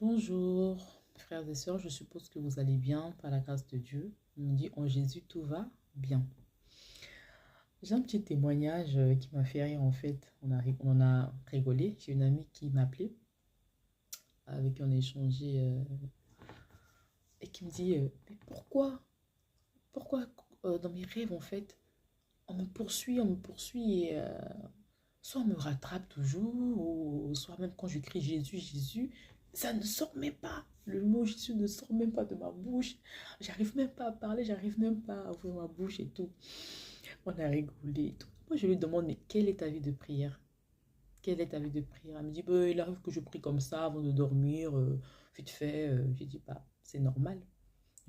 Bonjour, frères et sœurs, je suppose que vous allez bien par la grâce de Dieu. On me dit en Jésus tout va bien. J'ai un petit témoignage qui m'a fait rire en fait. On en a rigolé. J'ai une amie qui m'a appelé, avec qui on a échangé et qui me dit mais pourquoi dans mes rêves en fait, on me poursuit et soit on me rattrape toujours, ou soit même quand je crie Jésus, Jésus, ça ne sort même pas. Le mot Jésus ne sort même pas de ma bouche. J'arrive même pas à parler, j'arrive même pas à ouvrir ma bouche et tout. On a rigolé et tout. Moi, je lui demande, mais quelle est ta vie de prière? Quelle est ta vie de prière? Elle me dit, bah, il arrive que je prie comme ça avant de dormir, vite fait. J'ai dit, bah, c'est normal.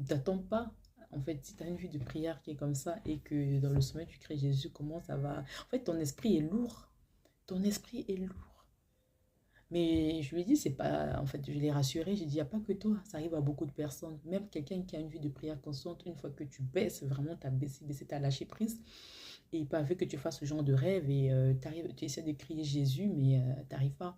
Ne t'attends pas. En fait, si tu as une vie de prière qui est comme ça et que dans le sommeil tu cries Jésus, comment ça va? En fait, ton esprit est lourd. Ton esprit est lourd. Mais je lui ai dit, c'est pas. En fait, je l'ai rassuré. J'ai dit, il n'y a pas que toi. Ça arrive à beaucoup de personnes. Même quelqu'un qui a une vie de prière constante, une fois que tu baisses, vraiment, tu as baissé, tu as lâché prise. Et il peut arriver que tu fasses ce genre de rêve et tu essaies de crier Jésus, mais tu n'arrives pas.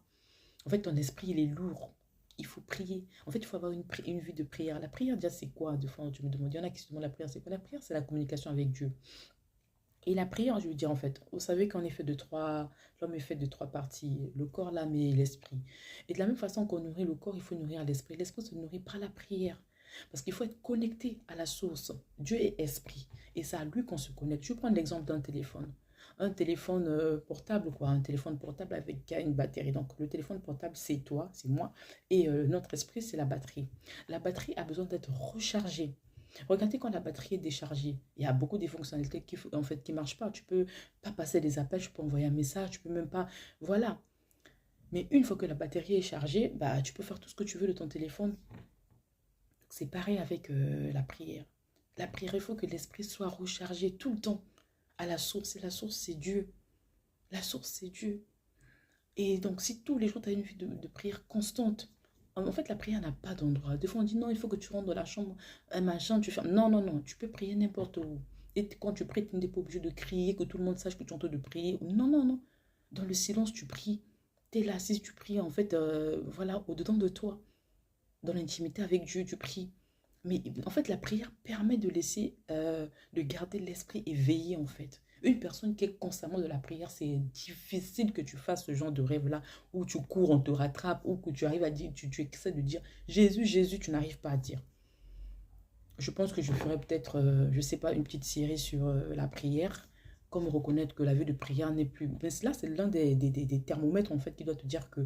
En fait, ton esprit, il est lourd. Il faut prier. En fait, il faut avoir une vie de prière. La prière, déjà, c'est quoi? De fois, tu me demandes, il y en a qui se demandent la prière, c'est quoi? La prière, c'est la communication avec Dieu. Et la prière, je veux dire, en fait, vous savez qu'on est fait de trois, l'homme est fait de trois parties, le corps, l'âme et l'esprit. Et de la même façon qu'on nourrit le corps, il faut nourrir l'esprit. L'esprit se nourrit par la prière. Parce qu'il faut être connecté à la source. Dieu est esprit. Et c'est à lui qu'on se connecte. Je vais prendre l'exemple d'un téléphone. Un téléphone portable, quoi. Un téléphone portable avec une batterie. Donc, le téléphone portable, c'est toi, c'est moi. Et notre esprit, c'est la batterie. La batterie a besoin d'être rechargée. Regardez quand la batterie est déchargée. Il y a beaucoup de fonctionnalités en fait, qui ne marchent pas. Tu peux pas passer des appels, tu peux envoyer un message, tu peux même pas. Voilà. Mais une fois que la batterie est chargée, bah, tu peux faire tout ce que tu veux de ton téléphone. C'est pareil avec la prière. La prière, il faut que l'esprit soit rechargé tout le temps à la source. Et la source, c'est Dieu. La source, c'est Dieu. Et donc, si tous les jours, tu as une vie de prière constante, en fait, la prière n'a pas d'endroit. Des fois, on dit non, il faut que tu rentres dans la chambre, un machin, tu fermes. Non, non, non, tu peux prier n'importe où. Et quand tu pries, tu n'es pas obligé de crier, que tout le monde sache que tu es en train de prier. Non, non, non. Dans le silence, tu pries. Tu es là, si tu pries, en fait, voilà, au-dedans de toi. Dans l'intimité avec Dieu, tu pries. Mais en fait, la prière permet de laisser, de garder l'esprit éveillé, en fait. Une personne qui est constamment de la prière, c'est difficile que tu fasses ce genre de rêve-là, où tu cours, on te rattrape, ou que tu arrives à dire, tu essaies de dire Jésus, Jésus, tu n'arrives pas à dire. Je pense que je ferai peut-être, je ne sais pas, une petite série sur la prière, comme reconnaître que la vie de prière n'est plus. Mais là, c'est l'un des thermomètres, en fait, qui doit te dire que